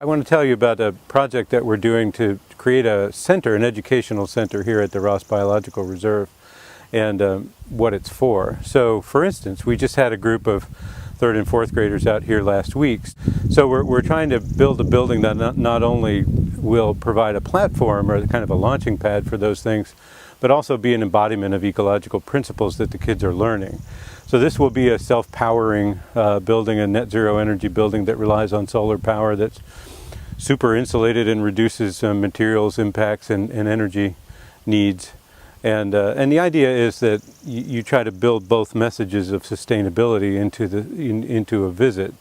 I want to tell you about a project that we're doing to create a center, an educational center here at the Ross Biological Reserve, and what it's for. So, for instance, we just had a group of 3rd and 4th graders out here last week. So we're trying to build a building that not only will provide a platform or kind of a launching pad for those things, but also be an embodiment of ecological principles that the kids are learning. So this will be a self-powering building, a net zero energy building that relies on solar power, that's super insulated and reduces materials impacts and energy needs. And the idea is that you try to build both messages of sustainability into a visit,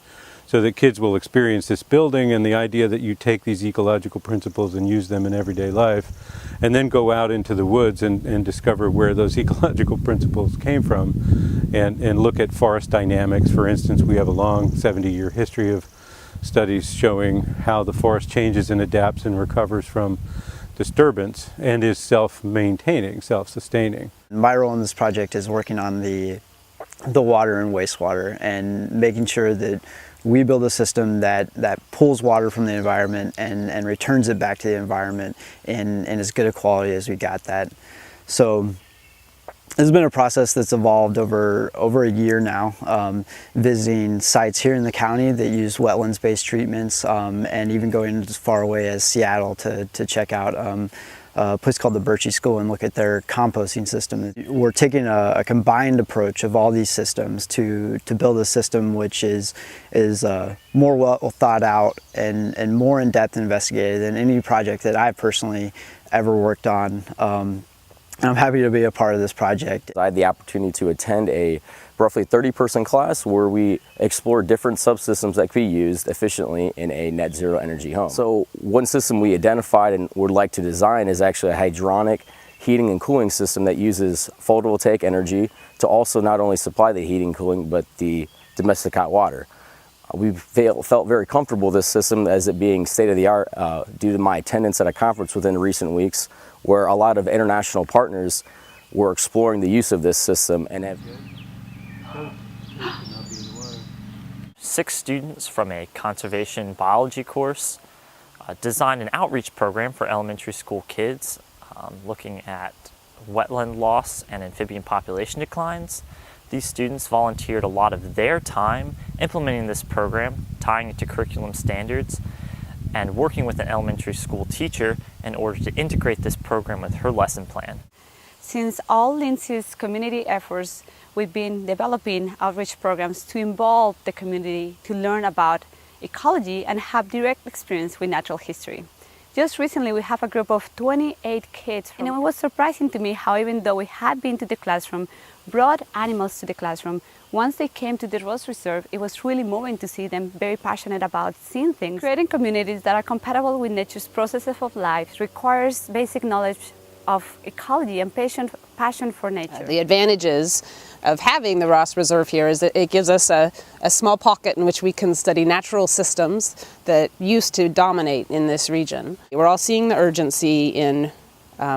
so that kids will experience this building and the idea that you take these ecological principles and use them in everyday life, and then go out into the woods and discover where those ecological principles came from, and look at forest dynamics. For instance, we have a long 70-year history of studies showing how the forest changes and adapts and recovers from disturbance and is self-maintaining, self-sustaining. My role in this project is working on the water and wastewater, and making sure that we build a system that pulls water from the environment and returns it back to the environment in as good a quality as we got that. So this has been a process that's evolved over a year now, visiting sites here in the county that use wetlands-based treatments, and even going as far away as Seattle to check out a place called the Birchie School and look at their composting system. We're taking a combined approach of all these systems to build a system which is more well thought out and more in-depth investigated than any project that I've personally ever worked on. And I'm happy to be a part of this project. I had the opportunity to attend a roughly 30-person class where we explored different subsystems that could be used efficiently in a net zero energy home. So one system we identified and would like to design is actually a hydronic heating and cooling system that uses photovoltaic energy to also not only supply the heating and cooling, but the domestic hot water. We felt very comfortable with this system as it being state-of-the-art due to my attendance at a conference within recent weeks where a lot of international partners were exploring the use of this system and have 6 students from a conservation biology course designed an outreach program for elementary school kids looking at wetland loss and amphibian population declines. These students volunteered a lot of their time implementing this program, tying it to curriculum standards, and working with an elementary school teacher in order to integrate this program with her lesson plan. Since all Lindsey's community efforts, we've been developing outreach programs to involve the community to learn about ecology and have direct experience with natural history. Just recently, we have a group of 28 kids. And it was surprising to me how, even though we had been to the classroom, brought animals to the classroom, once they came to the Ross Reserve, it was really moving to see them very passionate about seeing things. Creating communities that are compatible with nature's processes of life requires basic knowledge of ecology and passion for nature. The advantages of having the Ross Reserve here is that it gives us a small pocket in which we can study natural systems that used to dominate in this region. We're all seeing the urgency in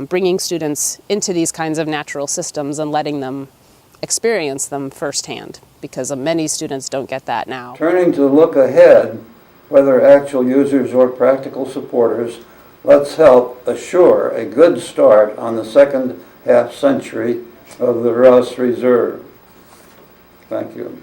bringing students into these kinds of natural systems and letting them experience them firsthand, because many students don't get that now. Turning to look ahead, whether actual users or practical supporters, let's help assure a good start on the second half century of the Ross Reserve. Thank you.